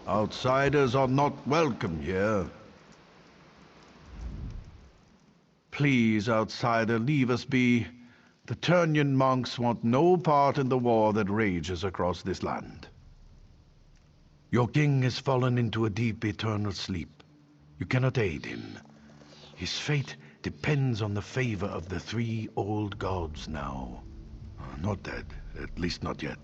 Outsiders are not welcome here. Please, outsider, leave us be. The Turnian monks want no part in the war that rages across this land. Your king has fallen into a deep eternal sleep. You cannot aid him. His fate depends on the favor of the three old gods now. Not dead, at least not yet.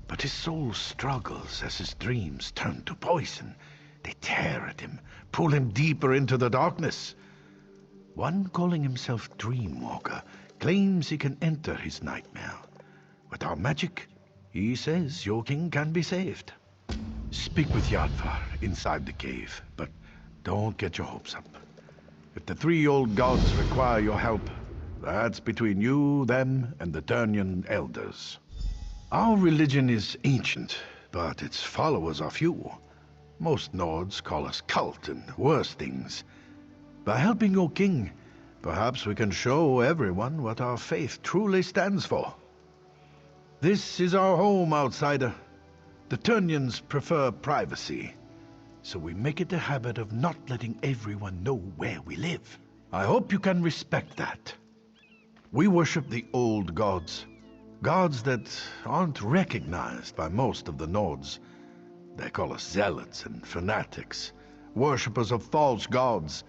But his soul struggles as his dreams turn to poison. They tear at him, pull him deeper into the darkness. One calling himself Dreamwalker claims he can enter his nightmare. With our magic, he says your king can be saved. Speak with Yadvar inside the cave, but don't get your hopes up. If the three old gods require your help, that's between you, them, and the Turnian elders. Our religion is ancient, but its followers are few. Most Nords call us cult and worse things. By helping your king, perhaps we can show everyone what our faith truly stands for. This is our home, outsider. The Turnians prefer privacy, so we make it a habit of not letting everyone know where we live. I hope you can respect that. We worship the old gods, gods that aren't recognized by most of the Nords. They call us zealots and fanatics, worshippers of false gods.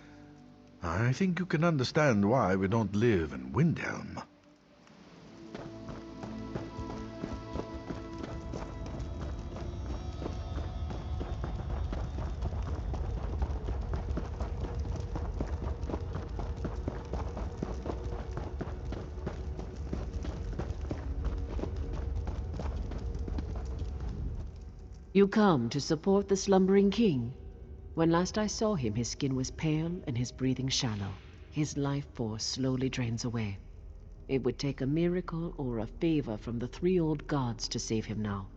I think you can understand why we don't live in Windhelm. You come to support the slumbering king? When last I saw him, his skin was pale and his breathing shallow. His life force slowly drains away. It would take a miracle or a favor from the three old gods to save him now.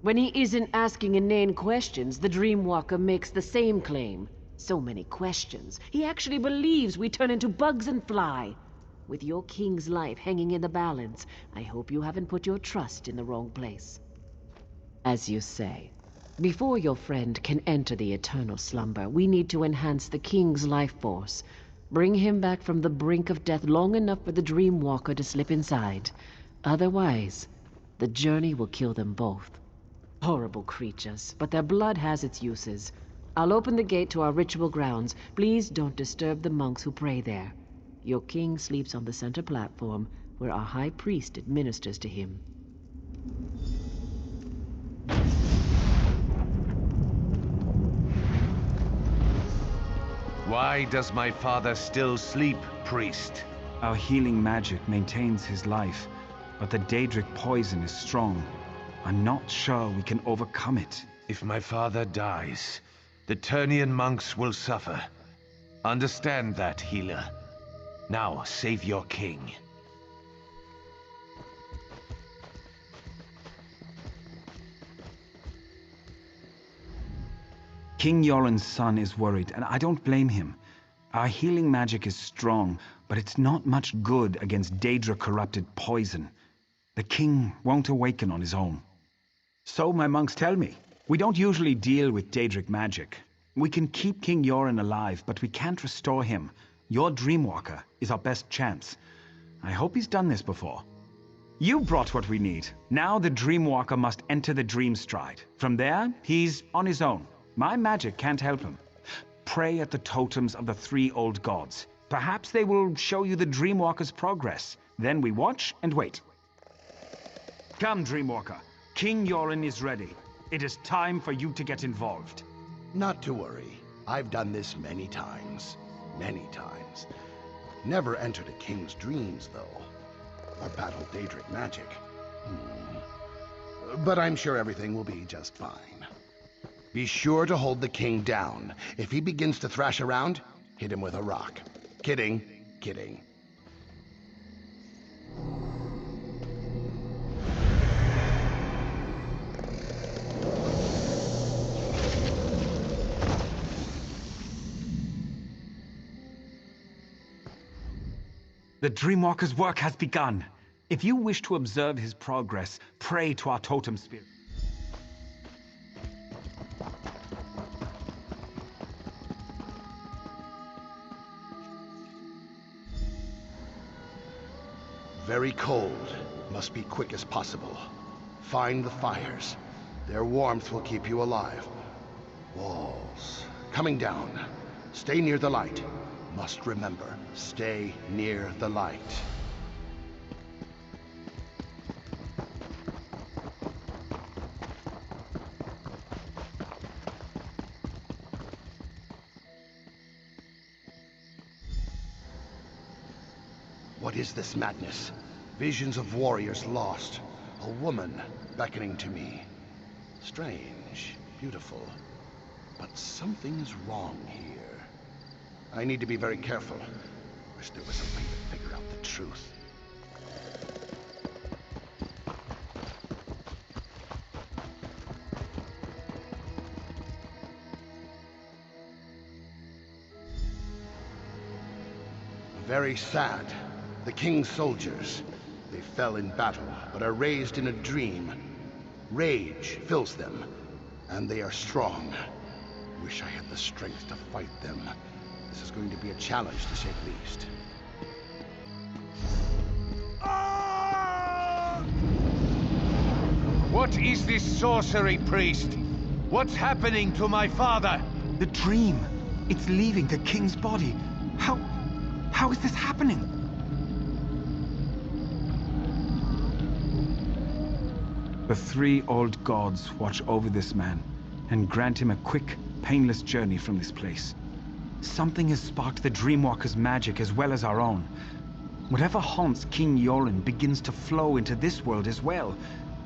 When he isn't asking inane questions, the Dreamwalker makes the same claim. So many questions. He actually believes we turn into bugs and fly. With your king's life hanging in the balance, I hope you haven't put your trust in the wrong place. As you say, before your friend can enter the eternal slumber, we need to enhance the king's life force. Bring him back from the brink of death long enough for the Dreamwalker to slip inside. Otherwise, the journey will kill them both. Horrible creatures, but their blood has its uses. I'll open the gate to our ritual grounds. Please don't disturb the monks who pray there. Your king sleeps on the center platform, where our high priest administers to him. Why does my father still sleep, priest? Our healing magic maintains his life, but the Daedric poison is strong. I'm not sure we can overcome it. If my father dies, the Turnian monks will suffer. Understand that, healer. Now save your king. King Yoren's son is worried, and I don't blame him. Our healing magic is strong, but it's not much good against Daedra-corrupted poison. The king won't awaken on his own. So my monks tell me. We don't usually deal with Daedric magic. We can keep King Yoren alive, but we can't restore him. Your Dreamwalker is our best chance. I hope he's done this before. You brought what we need. Now the Dreamwalker must enter the Dream Stride. From there, he's on his own. My magic can't help him. Pray at the totems of the three old gods. Perhaps they will show you the Dreamwalker's progress. Then we watch and wait. Come, Dreamwalker. King Yoren is ready. It is time for you to get involved. Not to worry. I've done this many times. Many times. Never entered a king's dreams, though. Or battled Daedric magic. But I'm sure everything will be just fine. Be sure to hold the king down. If he begins to thrash around, hit him with a rock. Kidding, kidding. The Dreamwalker's work has begun. If you wish to observe his progress, pray to our totem spirit. very cold. Must be quick as possible. Find the fires. Their warmth will keep you alive. Walls. Coming down. Stay near the light. Must remember, stay near the light. What is this madness? Visions of warriors lost. A woman beckoning to me. Strange, beautiful. But something is wrong here. I need to be very careful. Wish there was a way to figure out the truth. Very sad. The king's soldiers. They fell in battle, but are raised in a dream. Rage fills them, and they are strong. Wish I had the strength to fight them. This is going to be a challenge, to say the least. What is this sorcery, priest? What's happening to my father? The dream. It's leaving the king's body. How is this happening? The three old gods watch over this man and grant him a quick, painless journey from this place. Something has sparked the Dreamwalker's magic as well as our own. Whatever haunts King Yoren begins to flow into this world as well.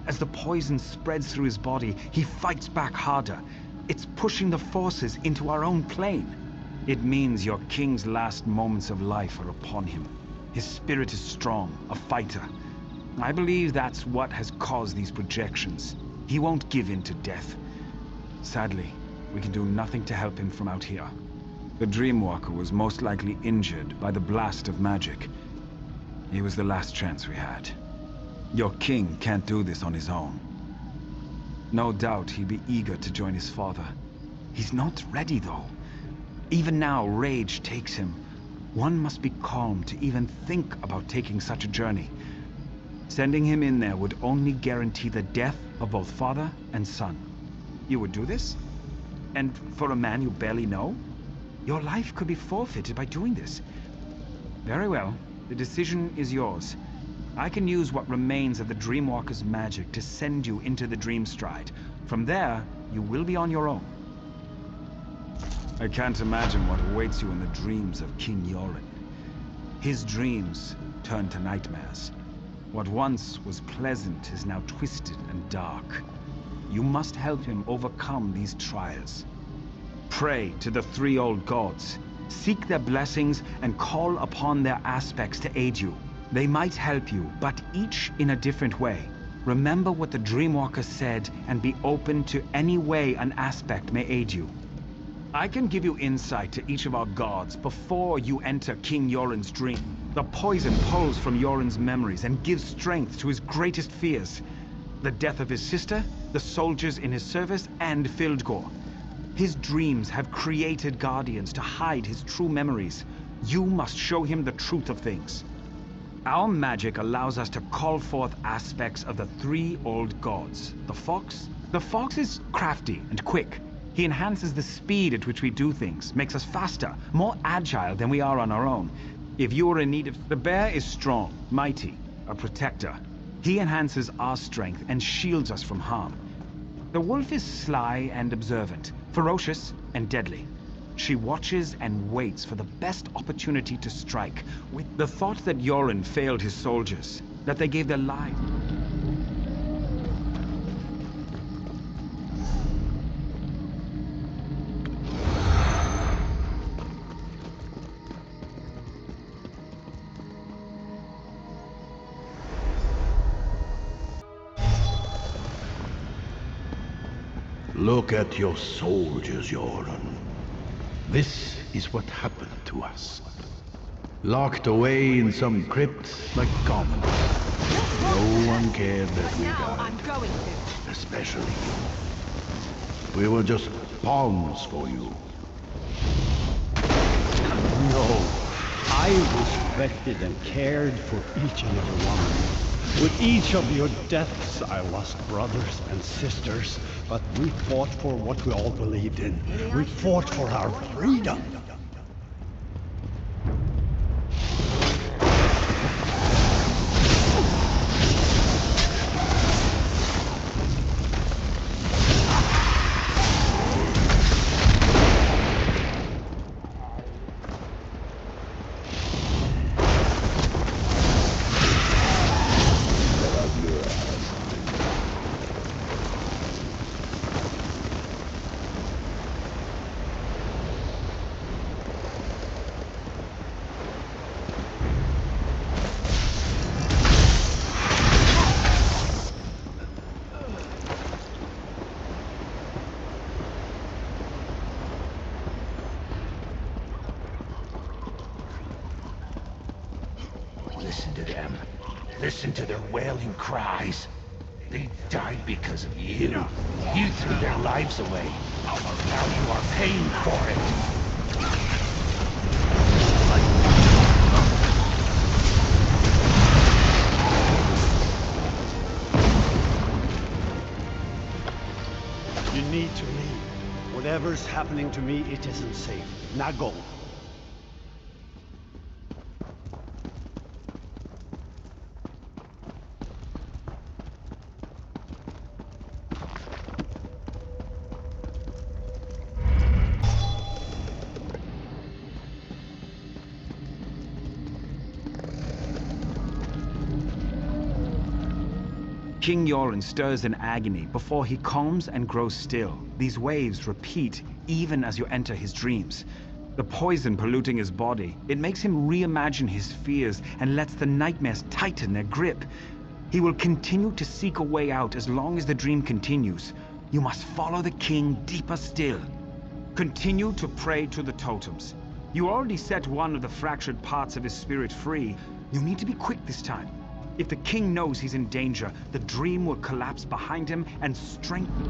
As the poison spreads through his body, he fights back harder. It's pushing the forces into our own plane. It means your king's last moments of life are upon him. His spirit is strong, a fighter. I believe that's what has caused these projections. He won't give in to death. Sadly, we can do nothing to help him from out here. The Dreamwalker was most likely injured by the blast of magic. He was the last chance we had. Your king can't do this on his own. No doubt he'd be eager to join his father. He's not ready, though. Even now, rage takes him. One must be calm to even think about taking such a journey. Sending him in there would only guarantee the death of both father and son. You would do this? And for a man you barely know? Your life could be forfeited by doing this. Very well. The decision is yours. I can use what remains of the Dreamwalker's magic to send you into the Dreamstride. From there, you will be on your own. I can't imagine what awaits you in the dreams of King Yoren. His dreams turn to nightmares. What once was pleasant is now twisted and dark. You must help him overcome these trials. Pray to the three old gods. Seek their blessings and call upon their aspects to aid you. They might help you, but each in a different way. Remember what the Dreamwalker said and be open to any way an aspect may aid you. I can give you insight to each of our gods before you enter King Yoren's dream. The poison pulls from Yoren's memories and gives strength to his greatest fears. The death of his sister, the soldiers in his service, and Fildgor. His dreams have created guardians to hide his true memories. You must show him the truth of things. Our magic allows us to call forth aspects of the three old gods. The fox is crafty and quick. He enhances the speed at which we do things, makes us faster, more agile than we are on our own. If you are in need of... The bear is strong, mighty, a protector. He enhances our strength and shields us from harm. The wolf is sly and observant, ferocious and deadly. She watches and waits for the best opportunity to strike, with the thought that Yoren failed his soldiers, that they gave their lives. Look at your soldiers, Yoren. This is what happened to us. Locked away in some crypt like commoners. No one cared that we died. I'm going to. Especially you. We were just pawns for you. No, I respected and cared for each and every one. With each of your deaths, I lost brothers and sisters, but we fought for what we all believed in. We fought for our freedom. Listen to them. Listen to their wailing cries. They died because of you. You threw their lives away. Now you are paying for it. You need to leave. Whatever's happening to me, it isn't safe. Now go. King Yoren stirs in agony before he calms and grows still. These waves repeat even as you enter his dreams. The poison polluting his body, it makes him reimagine his fears and lets the nightmares tighten their grip. He will continue to seek a way out as long as the dream continues. You must follow the king deeper still. Continue to pray to the totems. You already set one of the fractured parts of his spirit free. You need to be quick this time. If the king knows he's in danger, the dream will collapse behind him and strengthen.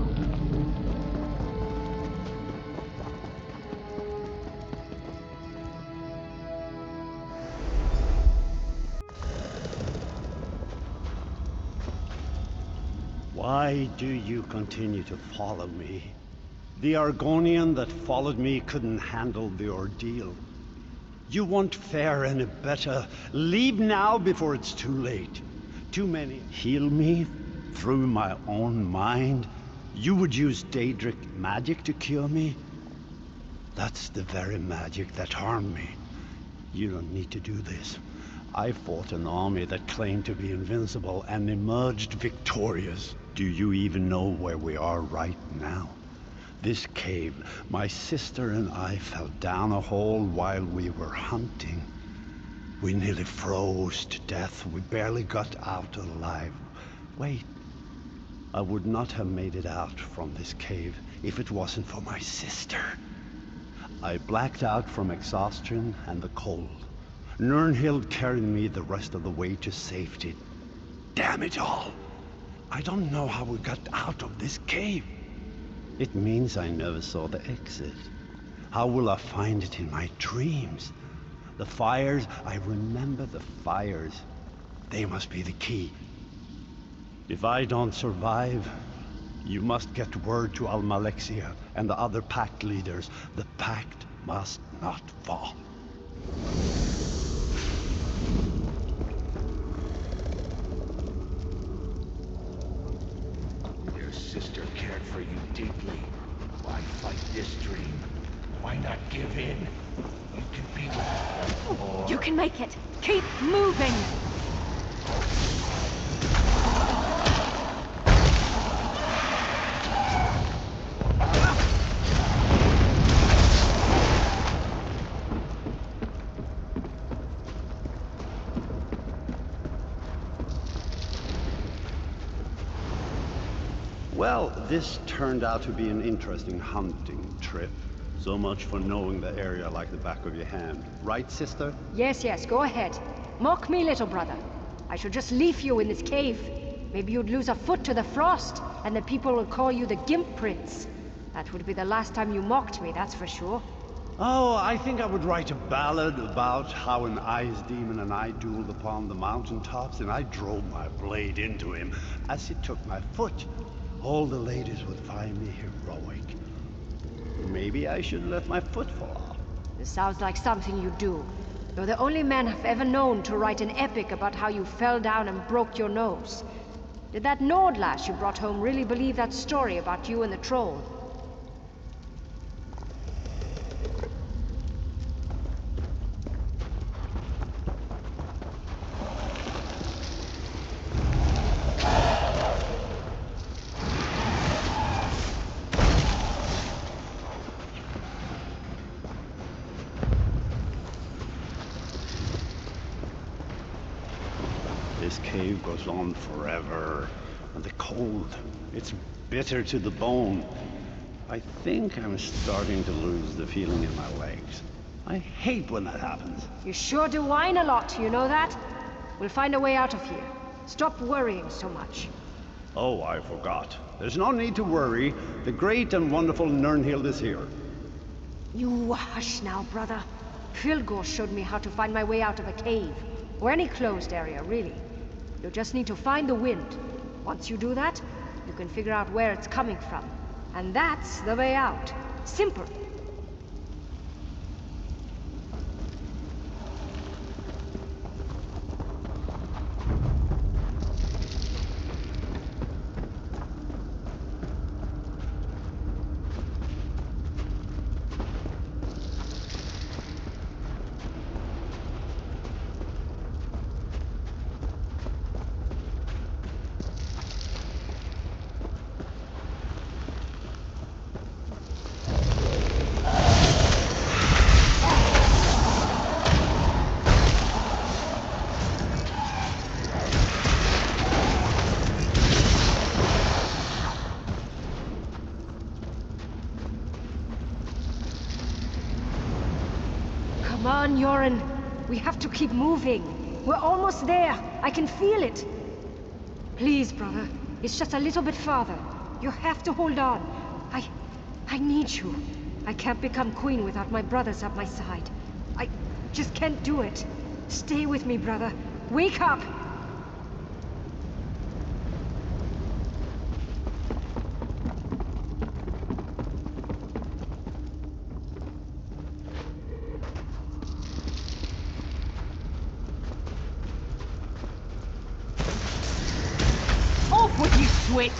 Why do you continue to follow me? The Argonian that followed me couldn't handle the ordeal. You want fair and better. Leave now before it's too late. Too many heal me through my own mind. You would use Daedric magic to cure me? That's the very magic that harmed me. You don't need to do this. I fought an army that claimed to be invincible and emerged victorious. Do you even know where we are right now? This cave, my sister and I fell down a hole while we were hunting. We nearly froze to death. We barely got out alive. Wait, I would not have made it out from this cave if it wasn't for my sister. I blacked out from exhaustion and the cold. Nirnhild carried me the rest of the way to safety. Damn it all! I don't know how we got out of this cave. It means I never saw the exit. How will I find it in my dreams? The fires, I remember the fires. They must be the key. If I don't survive, you must get word to Almalexia and the other Pact leaders. The Pact must not fall. Your sister cared for you deeply. Why fight this dream? Why not give in? You can be with her, or... You can make it! Keep moving! Well, this turned out to be an interesting hunting trip. So much for knowing the area like the back of your hand. Right, sister? Yes, yes, go ahead. Mock me, little brother. I should just leave you in this cave. Maybe you'd lose a foot to the frost, and the people would call you the Gimp Prince. That would be the last time you mocked me, that's for sure. Oh, I think I would write a ballad about how an ice demon and I dueled upon the mountaintops, and I drove my blade into him as he took my foot. All the ladies would find me heroic. Maybe I should let my foot fall off. This sounds like something you do. You're the only man I've ever known to write an epic about how you fell down and broke your nose. Did that Nord lass you brought home really believe that story about you and the troll? This cave goes on forever, and the cold, it's bitter to the bone. I think I'm starting to lose the feeling in my legs. I hate when that happens. You sure do whine a lot, you know that? We'll find a way out of here. Stop worrying so much. Oh, I forgot. There's no need to worry. The great and wonderful Nirnhild is here. You hush now, brother. Filgor showed me how to find my way out of a cave, or any closed area, really. You just need to find the wind. Once you do that, you can figure out where it's coming from. And that's the way out. Simple. Come on, Yoren. We have to keep moving. We're almost there. I can feel it. Please, brother. It's just a little bit farther. You have to hold on. I need you. I can't become queen without my brothers at my side. I just can't do it. Stay with me, brother. Wake up! Off with you, swit!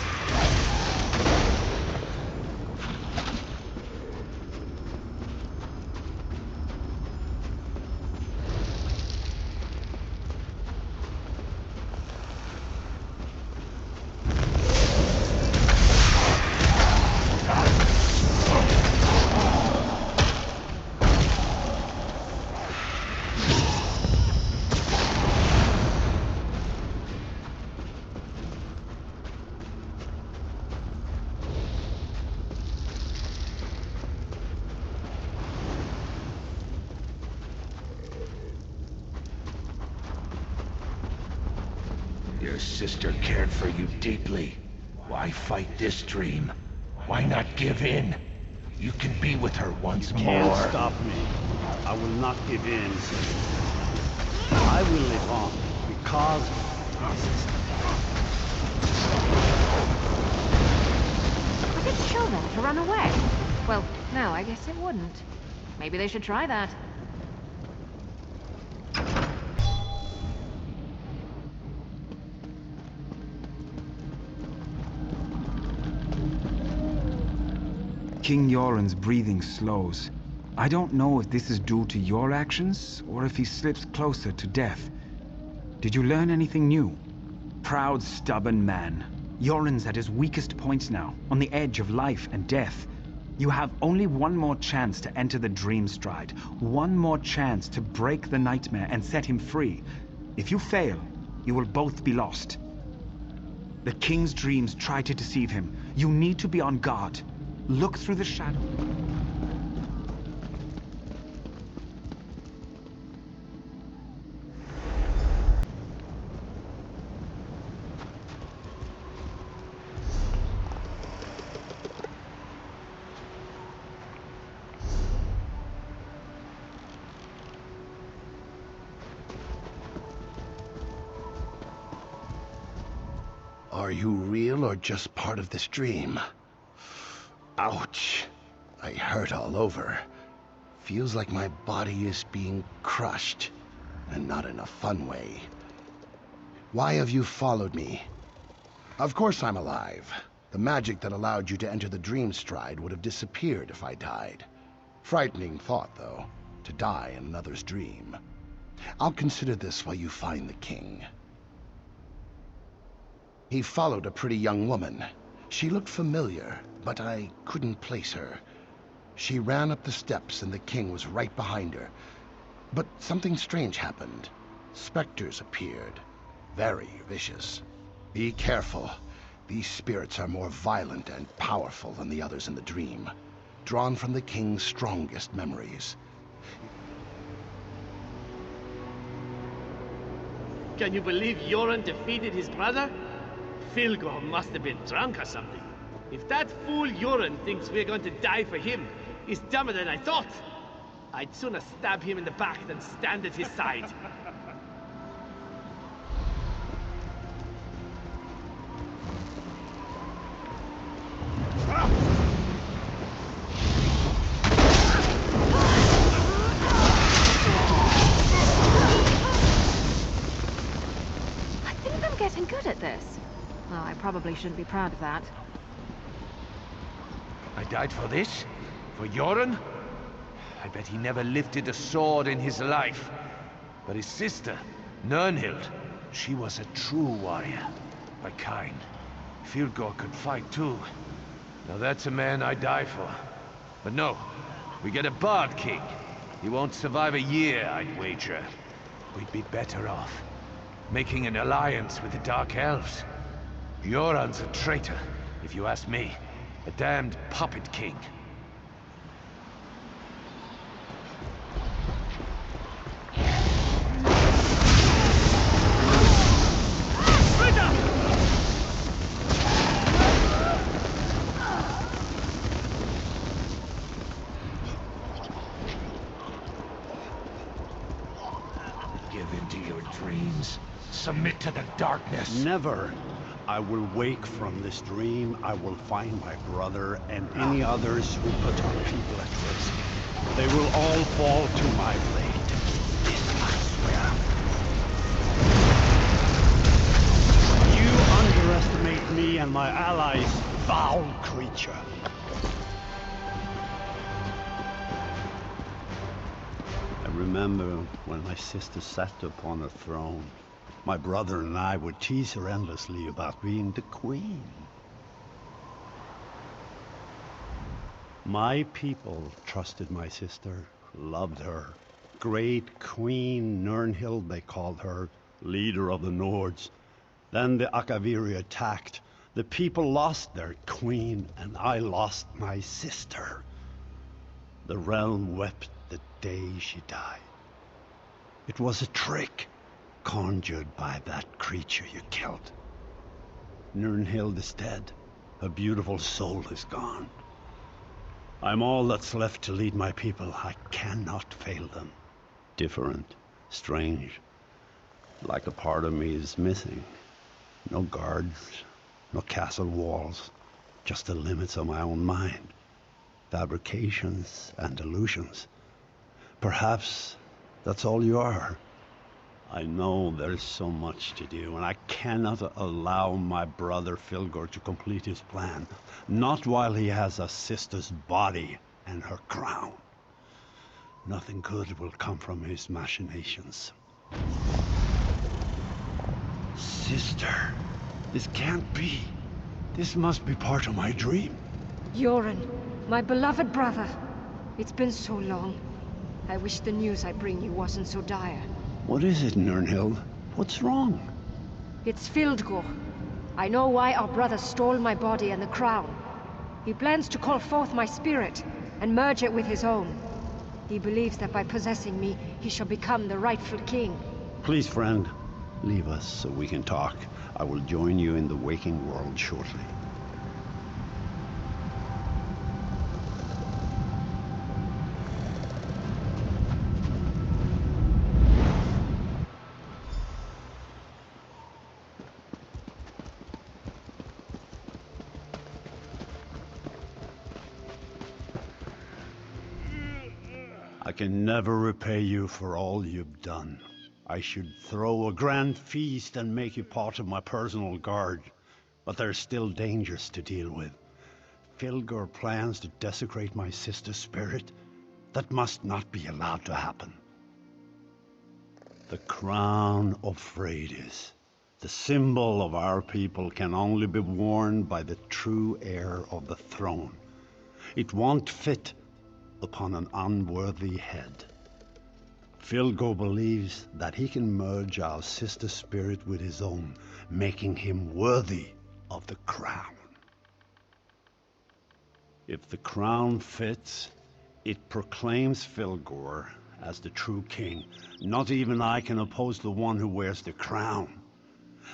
Your sister cared for you deeply. Why fight this dream? Why not give in? You can be with her once more. Can't stop me. I will not give in. I will live on because of my sister. I could show them to run away. Well, no, I guess it wouldn't. Maybe they should try that. King Yoren's breathing slows. I don't know if this is due to your actions, or if he slips closer to death. Did you learn anything new? Proud, stubborn man. Yoren's at his weakest point now, on the edge of life and death. You have only one more chance to enter the Dream Stride. One more chance to break the nightmare and set him free. If you fail, you will both be lost. The King's dreams try to deceive him. You need to be on guard. Look through the shadow. Are you real or just part of this dream? Ouch. I hurt all over. Feels like my body is being crushed, and not in a fun way. Why have you followed me? Of course I'm alive. The magic that allowed you to enter the dream stride would have disappeared if I died. Frightening thought, though, to die in another's dream. I'll consider this while you find the king. He followed a pretty young woman. She looked familiar, but I couldn't place her. She ran up the steps and the king was right behind her. But something strange happened. Specters appeared. Very vicious. Be careful. These spirits are more violent and powerful than the others in the dream. Drawn from the king's strongest memories. Can you believe Yoren defeated his brother? Filgo must have been drunk or something. If that fool Yoren thinks we're going to die for him, he's dumber than I thought. I'd sooner stab him in the back than stand at his side. I think I'm getting good at this. Well, I probably shouldn't be proud of that. I died for this? For Yoren? I bet he never lifted a sword in his life. But his sister, Nirnhild, she was a true warrior. My kind. Filgor could fight too. Now that's a man I die for. But no, we get a Bard King. He won't survive a year, I'd wager. We'd be better off making an alliance with the Dark Elves. Yoran's a traitor, if you ask me. A damned puppet king. Give in to your dreams. Submit to the darkness. Never. I will wake from this dream. I will find my brother and any others who put our people at risk. They will all fall to my blade. This I swear. You underestimate me and my allies, foul creature. I remember when my sister sat upon a throne. My brother and I would tease her endlessly about being the queen. My people trusted my sister, loved her. Great Queen Nirnhild, they called her, leader of the Nords. Then the Akaviri attacked. The people lost their queen, and I lost my sister. The realm wept the day she died. It was a trick. Conjured by that creature you killed. Nirnhild is dead. Her beautiful soul is gone. I'm all that's left to lead my people. I cannot fail them. Different, strange. Like a part of me is missing. No guards, no castle walls. Just the limits of my own mind. Fabrications and illusions. Perhaps that's all you are. I know there's so much to do, and I cannot allow my brother Filgor to complete his plan. Not while he has a sister's body and her crown. Nothing good will come from his machinations. Sister, this can't be. This must be part of my dream. Yoren, my beloved brother. It's been so long. I wish the news I bring you wasn't so dire. What is it, Nirnhild? What's wrong? It's Fildgor. I know why our brother stole my body and the crown. He plans to call forth my spirit and merge it with his own. He believes that by possessing me, he shall become the rightful king. Please, friend, leave us so we can talk. I will join you in the waking world shortly. I can never repay you for all you've done. I should throw a grand feast and make you part of my personal guard, but there's still dangers to deal with. Filgor plans to desecrate my sister's spirit. That must not be allowed to happen. The crown of Freydis, the symbol of our people, can only be worn by the true heir of the throne. It won't fit upon an unworthy head. Filgor believes that he can merge our sister's spirit with his own, making him worthy of the crown. If the crown fits, it proclaims Filgor as the true king. Not even I can oppose the one who wears the crown.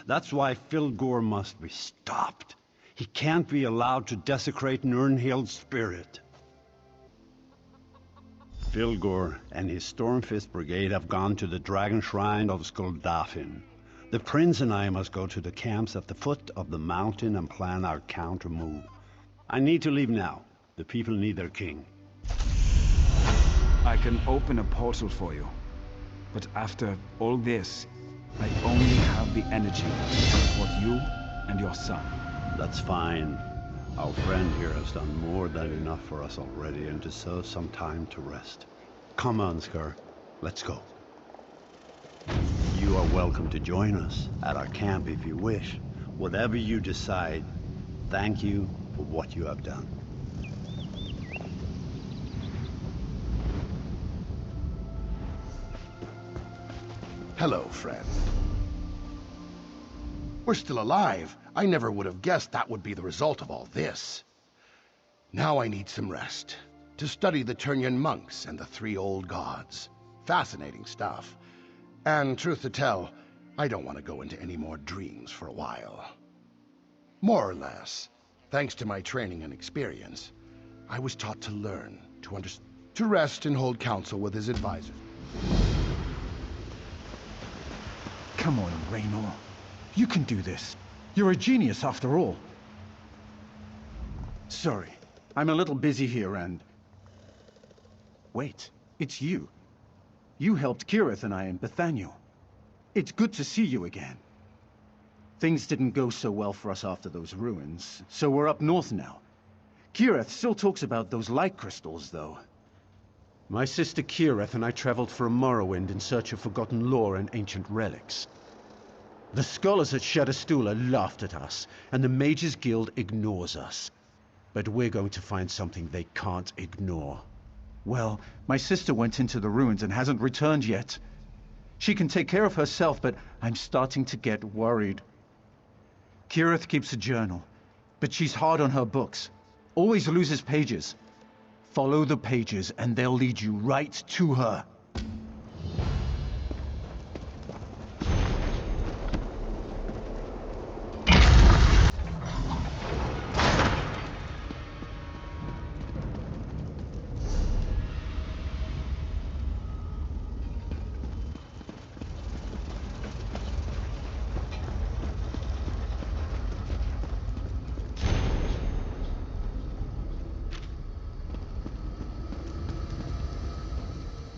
That's why Filgor must be stopped. He can't be allowed to desecrate Nirnhild's spirit. Filgor and his Stormfist Brigade have gone to the Dragon Shrine of Skuldafn. The prince and I must go to the camps at the foot of the mountain and plan our counter move. I need to leave now. The people need their king. I can open a portal for you. But after all this, I only have the energy to support you and your son. That's fine. Our friend here has done more than enough for us already and deserves some time to rest. Come on, Skar. Let's go. You are welcome to join us at our camp if you wish. Whatever you decide, thank you for what you have done. Hello, friend. We're still alive. I never would have guessed that would be the result of all this. Now I need some rest. To study the Turnyan monks and the three old gods. Fascinating stuff. And truth to tell, I don't want to go into any more dreams for a while. More or less, thanks to my training and experience, I was taught to learn, to rest and hold counsel with his advisors. Come on, Raynor. You can do this. You're a genius after all. Sorry, I'm a little busy here and... Wait, it's you. You helped Kirith and I in Bethania. It's good to see you again. Things didn't go so well for us after those ruins, so we're up north now. Kirith still talks about those light crystals, though. My sister Kirith and I traveled from Morrowind in search of forgotten lore and ancient relics. The scholars at Shadowstula laughed at us, and the Mages Guild ignores us. But we're going to find something they can't ignore. Well, my sister went into the ruins and hasn't returned yet. She can take care of herself, but I'm starting to get worried. Kirith keeps a journal, but she's hard on her books. Always loses pages. Follow the pages and they'll lead you right to her.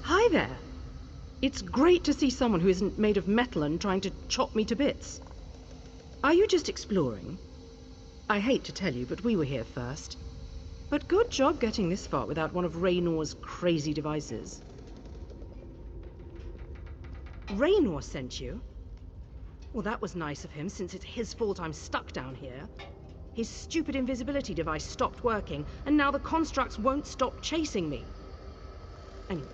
Hi there. It's great to see someone who isn't made of metal and trying to chop me to bits. Are you just exploring? I hate to tell you, but we were here first. But good job getting this far without one of Raynor's crazy devices. Raynor sent you? Well, that was nice of him, since it's his fault I'm stuck down here. His stupid invisibility device stopped working, and now the constructs won't stop chasing me. Anyway,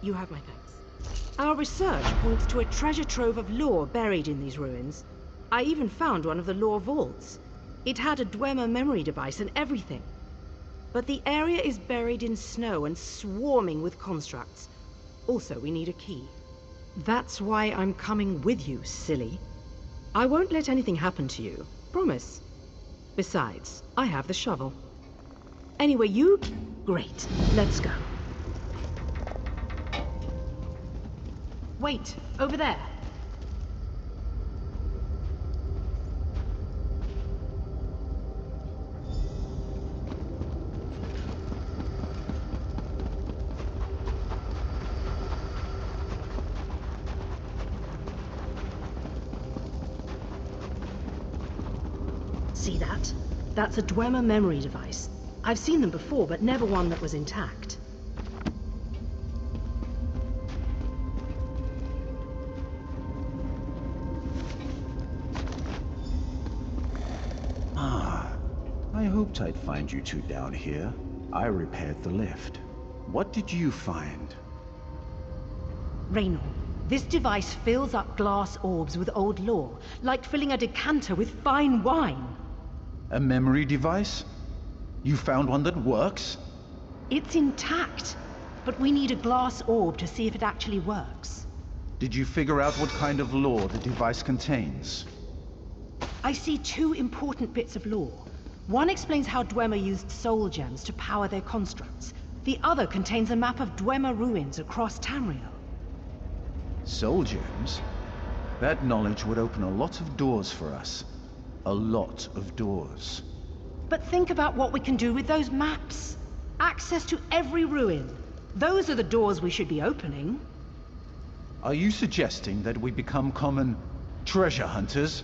you have my thanks. Our research points to a treasure trove of lore buried in these ruins. I even found one of the lore vaults. It had a Dwemer memory device and everything. But the area is buried in snow and swarming with constructs. Also, we need a key. That's why I'm coming with you, silly. I won't let anything happen to you. Promise. Besides, I have the shovel. Anyway, you... Great. Let's go. Wait, over there. See that? That's a Dwemer memory device. I've seen them before, but never one that was intact. I hoped I'd find you two down here. I repaired the lift. What did you find? Raynor, this device fills up glass orbs with old lore, like filling a decanter with fine wine. A memory device? You found one that works? It's intact, but we need a glass orb to see if it actually works. Did you figure out what kind of lore the device contains? I see two important bits of lore. One explains how Dwemer used soul gems to power their constructs. The other contains a map of Dwemer ruins across Tamriel. Soul gems? That knowledge would open a lot of doors for us. A lot of doors. But think about what we can do with those maps. Access to every ruin. Those are the doors we should be opening. Are you suggesting that we become common treasure hunters?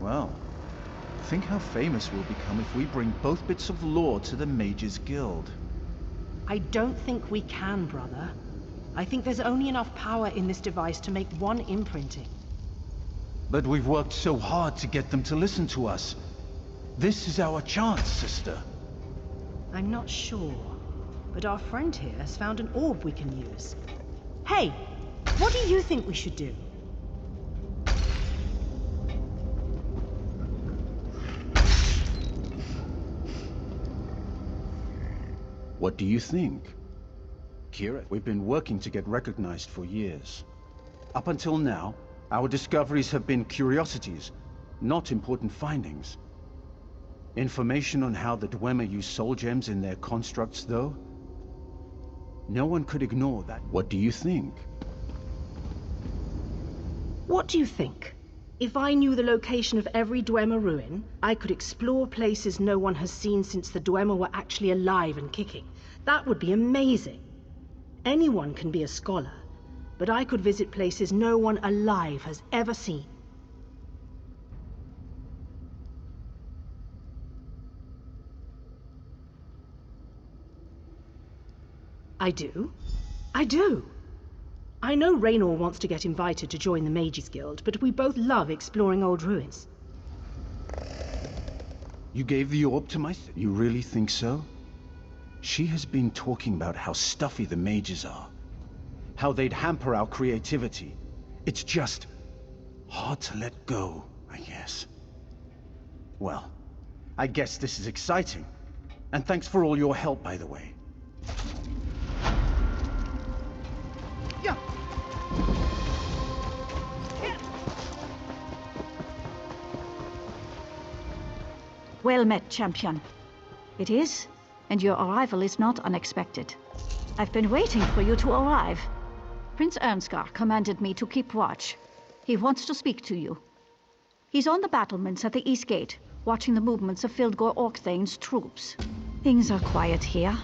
Well, think how famous we'll become if we bring both bits of lore to the Mages Guild. I don't think we can, brother. I think there's only enough power in this device to make one imprinting. But we've worked so hard to get them to listen to us. This is our chance, sister. I'm not sure, but our friend here has found an orb we can use. Hey, what do you think we should do? What do you think? Kira, we've been working to get recognized for years. Up until now, our discoveries have been curiosities, not important findings. Information on how the Dwemer use soul gems in their constructs, though? No one could ignore that. What do you think? What do you think? If I knew the location of every Dwemer ruin, I could explore places no one has seen since the Dwemer were actually alive and kicking. That would be amazing. Anyone can be a scholar, but I could visit places no one alive has ever seen. I do. I do. I know Raynor wants to get invited to join the Mages Guild, but we both love exploring old ruins. You gave the orb to my... You really think so? She has been talking about how stuffy the mages are. How they'd hamper our creativity. It's just... hard to let go, I guess. Well, I guess this is exciting. And thanks for all your help, by the way. Yeah. Well met, champion. It is, and your arrival is not unexpected. I've been waiting for you to arrive. Prince Ernskar commanded me to keep watch. He wants to speak to you. He's on the battlements at the East Gate, watching the movements of Fildgor Orkthane's troops. Things are quiet here.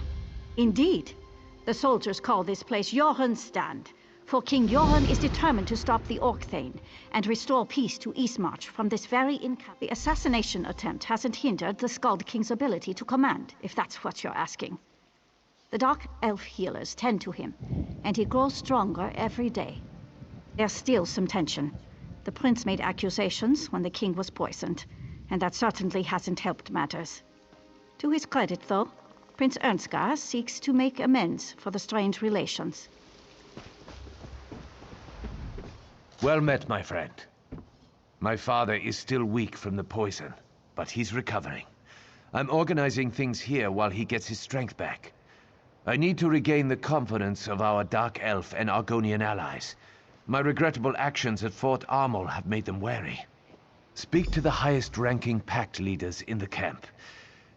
Indeed. The soldiers call this place Johan's Stand, for King Johan is determined to stop the Orkthane and restore peace to Eastmarch from this very encounter. The assassination attempt hasn't hindered the Skald King's ability to command, if that's what you're asking. The Dark Elf healers tend to him, and he grows stronger every day. There's still some tension. The prince made accusations when the king was poisoned, and that certainly hasn't helped matters. To his credit, though, Prince Ernskar seeks to make amends for the strained relations. Well met, my friend. My father is still weak from the poison, but he's recovering. I'm organizing things here while he gets his strength back. I need to regain the confidence of our Dark Elf and Argonian allies. My regrettable actions at Fort Armel have made them wary. Speak to the highest-ranking Pact leaders in the camp.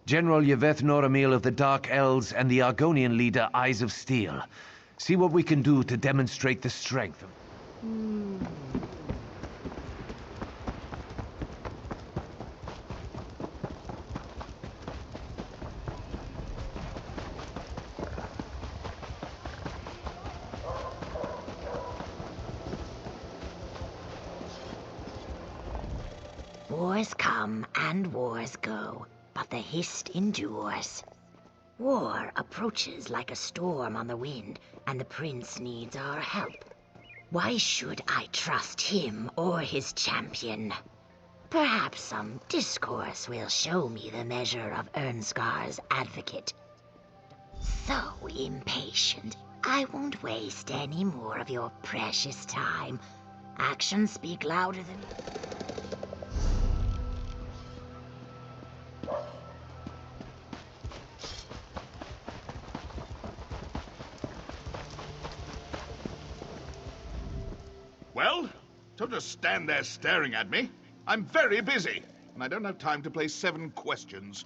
General Yveth Noramil of the Dark Elves and the Argonian leader Eyes of Steel. See what we can do to demonstrate the strength of... Wars come and wars go, but the Hist endures. War approaches like a storm on the wind, and the prince needs our help. Why should I trust him or his champion? Perhaps some discourse will show me the measure of Ernskar's advocate. So impatient, I won't waste any more of your precious time. Actions speak louder than... Well, don't just stand there staring at me. I'm very busy, and I don't have time to play 7 questions.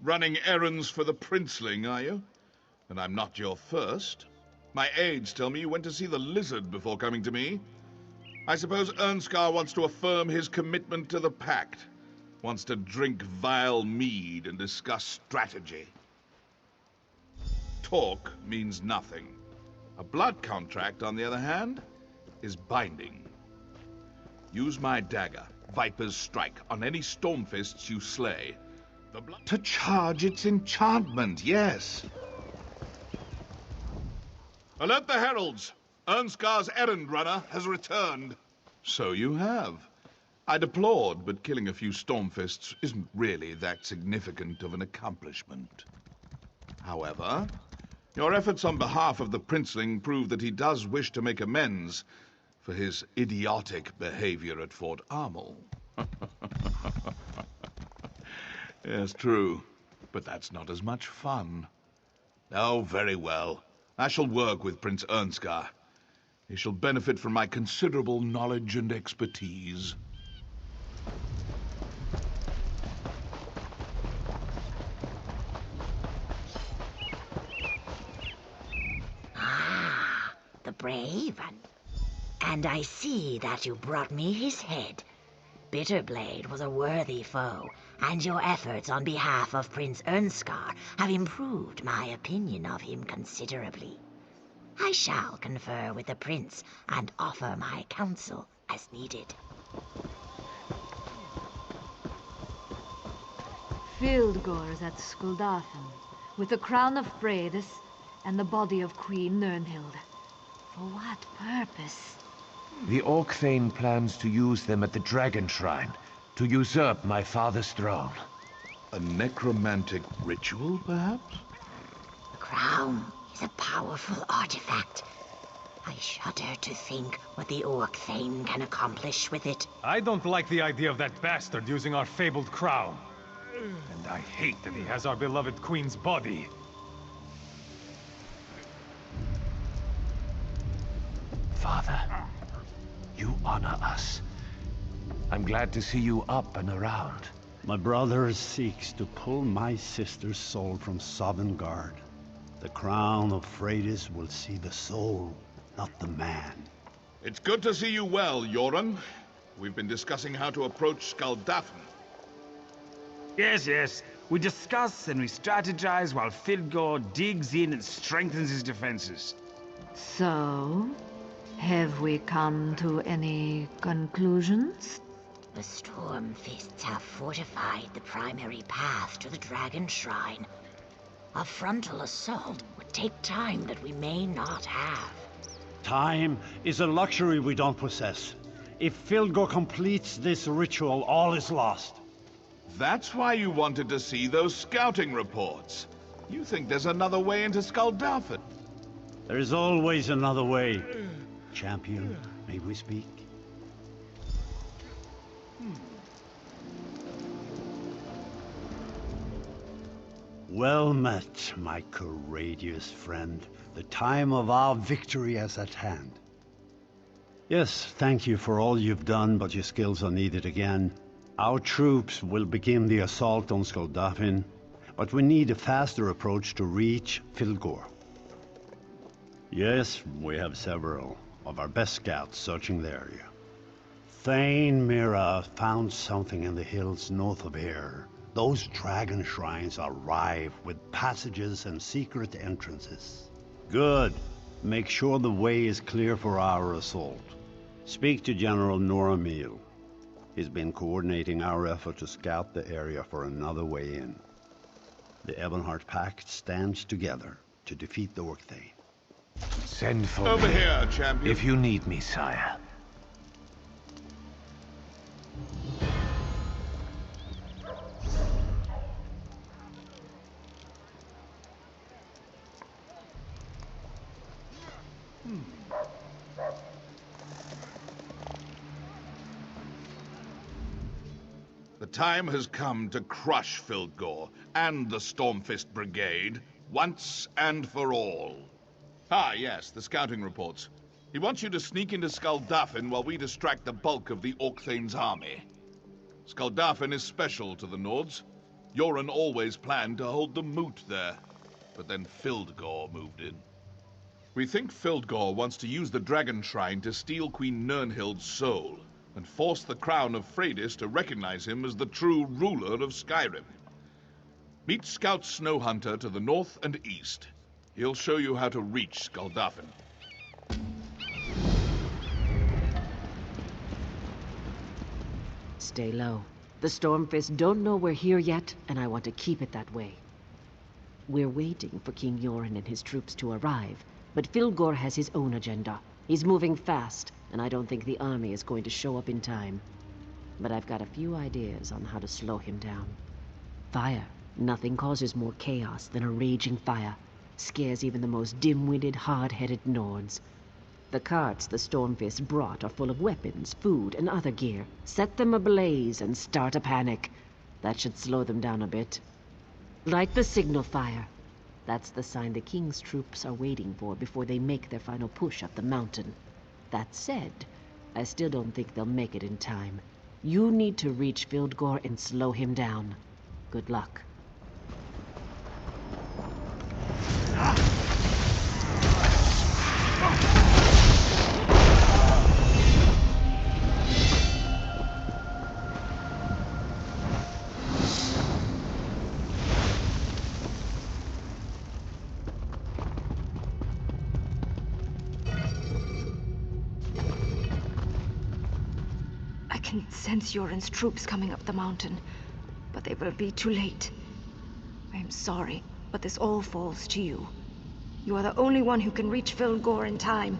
Running errands for the princeling, are you? And I'm not your first. My aides tell me you went to see the lizard before coming to me. I suppose Ernskar wants to affirm his commitment to the Pact. Wants to drink vile mead and discuss strategy. Talk means nothing. A blood contract, on the other hand, is binding. Use my dagger, Viper's Strike, on any Stormfists you slay. To charge its enchantment, yes. Alert the heralds! Ernskar's errand runner has returned. So you have. I deplored, but killing a few Stormfists isn't really that significant of an accomplishment. However, your efforts on behalf of the princeling prove that he does wish to make amends for his idiotic behavior at Fort Armel. Yes, true. But that's not as much fun. Oh, very well. I shall work with Prince Ernskar. He shall benefit from my considerable knowledge and expertise. Ah, the brave one. And I see that you brought me his head. Bitterblade was a worthy foe, and your efforts on behalf of Prince Ernskar have improved my opinion of him considerably. I shall confer with the prince and offer my counsel as needed. Fildgor is at Skuldafn, with the crown of Freydis and the body of Queen Nirnhild. For what purpose? The Orcthane plans to use them at the Dragon Shrine, to usurp my father's throne. A necromantic ritual, perhaps? The crown is a powerful artifact. I shudder to think what the Orcthane can accomplish with it. I don't like the idea of that bastard using our fabled crown. And I hate that he has our beloved queen's body. Father, you honor us. I'm glad to see you up and around. My brother seeks to pull my sister's soul from Sovngarde. The crown of Freydis will see the soul, not the man. It's good to see you well, Yoren. We've been discussing how to approach Skuldafn. Yes. We discuss and we strategize while Fildgor digs in and strengthens his defenses. So, have we come to any conclusions? The Stormfists have fortified the primary path to the Dragon Shrine. A frontal assault would take time that we may not have. Time is a luxury we don't possess. If Fildgor completes this ritual, all is lost. That's why you wanted to see those scouting reports. You think there's another way into Skuldafn. There is always another way. Champion, may we speak? Well met, my courageous friend. The time of our victory is at hand. Yes, thank you for all you've done, but your skills are needed again. Our troops will begin the assault on Skuldafn, but we need a faster approach to reach Fildgor. Yes, we have several of our best scouts searching the area. Thane Mira found something in the hills north of here. Those dragon shrines are rife with passages and secret entrances. Good. Make sure the way is clear for our assault. Speak to General Noramil. He's been coordinating our effort to scout the area for another way in. The Ebonheart Pact stands together to defeat the Orcthane. Send for Over me. here, champion. If you need me, sire. The time has come to crush Fildgor and the Stormfist Brigade, once and for all. Ah, yes, the scouting reports. He wants you to sneak into Skuldafn while we distract the bulk of the Orcthane's army. Skuldafn is special to the Nords. Yoren always planned to hold the moot there, but then Fildgor moved in. We think Fildgor wants to use the Dragon Shrine to steal Queen Nirnhild's soul, and force the crown of Freydis to recognize him as the true ruler of Skyrim. Meet Scout Snowhunter to the north and east. He'll show you how to reach Skuldafn. Stay low. The Stormfist don't know we're here yet, and I want to keep it that way. We're waiting for King Yoren and his troops to arrive, but Fildgor has his own agenda. He's moving fast, and I don't think the army is going to show up in time. But I've got a few ideas on how to slow him down. Fire. Nothing causes more chaos than a raging fire. Scares even the most dim-witted, hard-headed Nords. The carts the Stormfist brought are full of weapons, food, and other gear. Set them ablaze and start a panic. That should slow them down a bit. Light the signal fire. That's the sign the King's troops are waiting for before they make their final push up the mountain. That said, I still don't think they'll make it in time. You need to reach Fildgor and slow him down. Good luck. I can sense Yoren's troops coming up the mountain, but they will be too late. I am sorry, but this all falls to you. You are the only one who can reach Fildgor in time.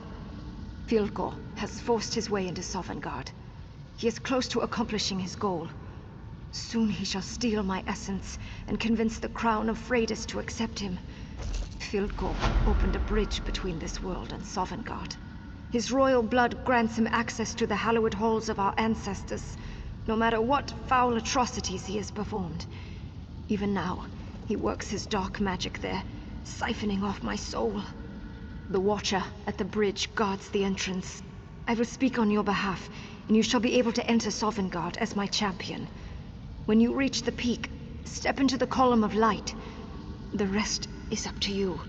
Fildgor has forced his way into Sovngarde. He is close to accomplishing his goal. Soon he shall steal my essence and convince the crown of Freydis to accept him. Fildgor opened a bridge between this world and Sovngarde. His royal blood grants him access to the hallowed halls of our ancestors, no matter what foul atrocities he has performed. Even now, he works his dark magic there, siphoning off my soul. The Watcher at the bridge guards the entrance. I will speak on your behalf, and you shall be able to enter Sovngarde as my champion. When you reach the peak, step into the column of light. The rest is up to you.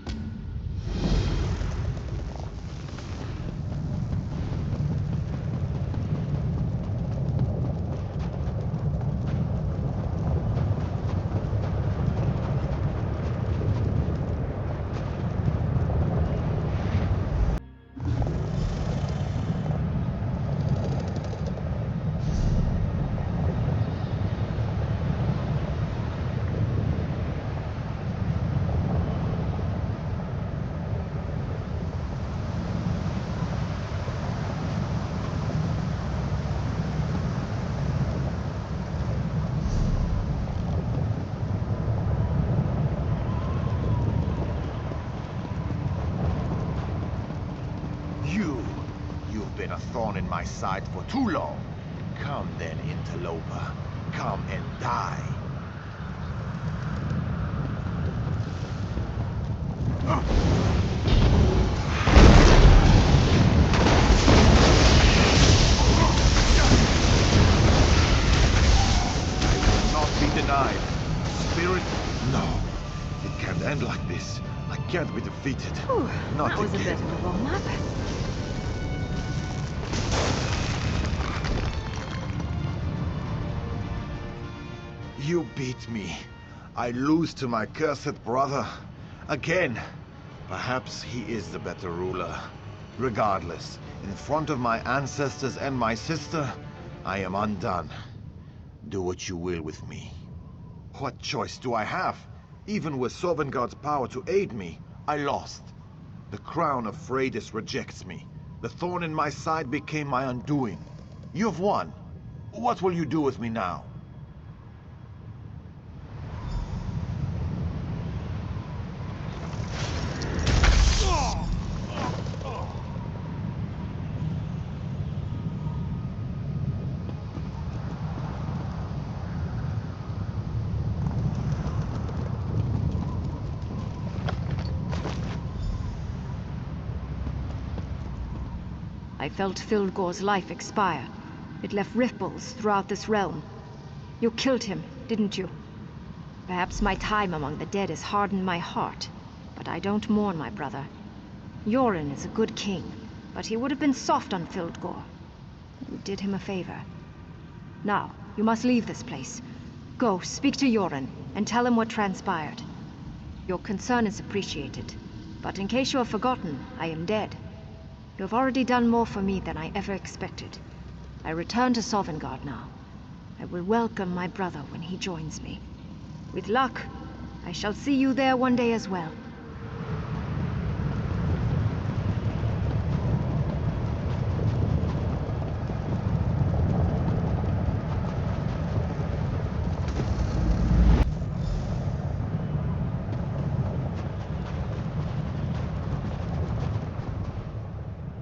You've been a thorn in my side for too long. Come then, interloper. Come and die. Not be denied. Spirit, no. It can't end like this. I can't be defeated. Whew, Not that was again. a bit of a warm-up. You beat me. I lose to my cursed brother. Again. Perhaps he is the better ruler. Regardless, in front of my ancestors and my sister, I am undone. Do what you will with me. What choice do I have? Even with Sovngarde's power to aid me, I lost. The crown of Freydis rejects me. The thorn in my side became my undoing. You've won. What will you do with me now? I felt Fildgor's life expire. It left ripples throughout this realm. You killed him, didn't you? Perhaps my time among the dead has hardened my heart, but I don't mourn my brother. Yoren is a good king, but he would have been soft on Fildgor. You did him a favor. Now, you must leave this place. Go, speak to Yoren, and tell him what transpired. Your concern is appreciated, but in case you have forgotten, I am dead. You have already done more for me than I ever expected. I return to Sovngarde now. I will welcome my brother when he joins me. With luck, I shall see you there one day as well.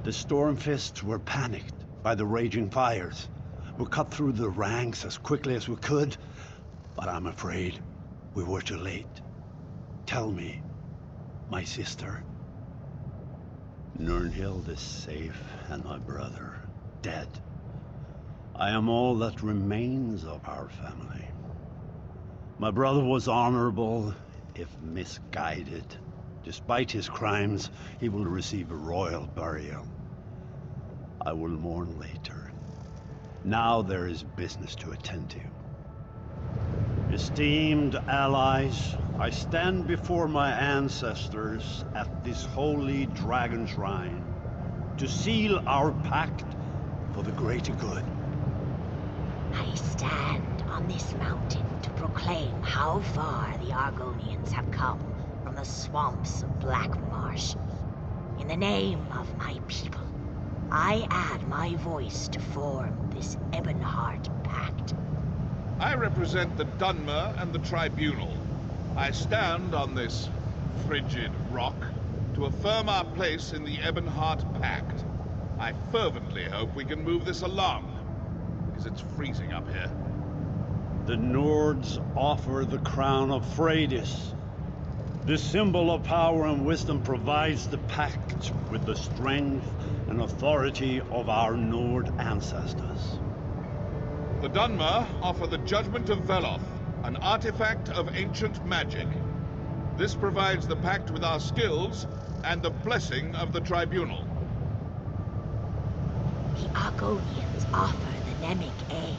The Stormfists were panicked by the raging fires. We cut through the ranks as quickly as we could, but I'm afraid we were too late. Tell me, my sister. Nirnhild is safe and my brother dead. I am all that remains of our family. My brother was honorable, if misguided. Despite his crimes, he will receive a royal burial. I will mourn later. Now there is business to attend to. Esteemed allies, I stand before my ancestors at this holy dragon shrine to seal our pact for the greater good. I stand on this mountain to proclaim how far the Argonians have come from the swamps of Black Marsh. In the name of my people, I add my voice to form this Ebonheart Pact. I represent the Dunmer and the Tribunal. I stand on this frigid rock to affirm our place in the Ebonheart Pact. I fervently hope we can move this along, because it's freezing up here. The Nords offer the crown of Freydis. This symbol of power and wisdom provides the Pact with the strength and authority of our Nord ancestors. The Dunmer offer the Judgment of Veloth, an artifact of ancient magic. This provides the Pact with our skills and the blessing of the Tribunal. The Argonians offer the Nemic Egg,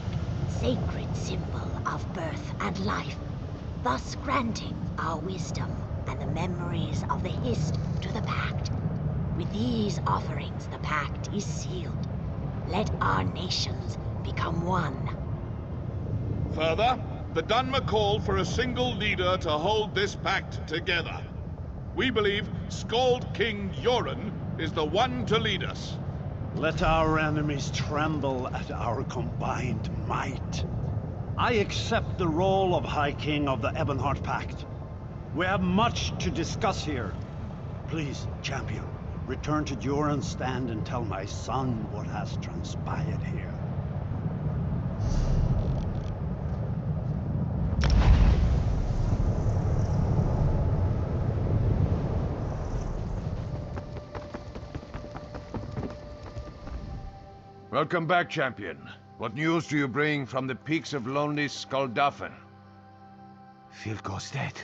sacred symbol of birth and life, thus granting our wisdom and the memories of the Hist to the Pact. With these offerings, the Pact is sealed. Let our nations become one. Further, the Dunmer call for a single leader to hold this pact together. We believe Skald King Yoren is the one to lead us. Let our enemies tremble at our combined might. I accept the role of High King of the Ebonheart Pact. We have much to discuss here. Please, champion, return to Joran's stand and tell my son what has transpired here. Welcome back, champion. What news do you bring from the peaks of lonely Skaldafen? Fildgor's dead.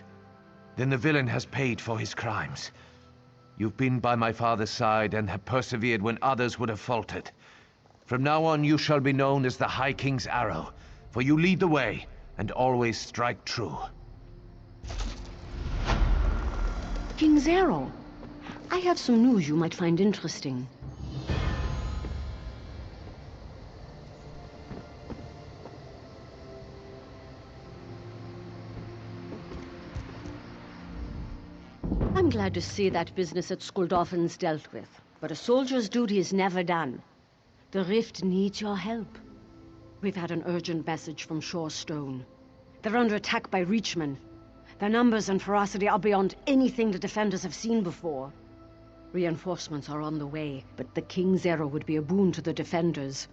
Then the villain has paid for his crimes. You've been by my father's side and have persevered when others would have faltered. From now on you shall be known as the High King's Arrow, for you lead the way and always strike true. King's Arrow. I have some news you might find interesting. I'm glad to see that business at Skuldoffin's dealt with, but a soldier's duty is never done. The Rift needs your help. We've had an urgent message from Shorestone. They're under attack by Reachmen. Their numbers and ferocity are beyond anything the defenders have seen before. Reinforcements are on the way, but the King's arrow would be a boon to the defenders.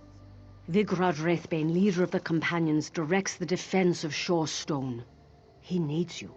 Vigrad Wraithbane, leader of the Companions, directs the defense of Shorestone. He needs you.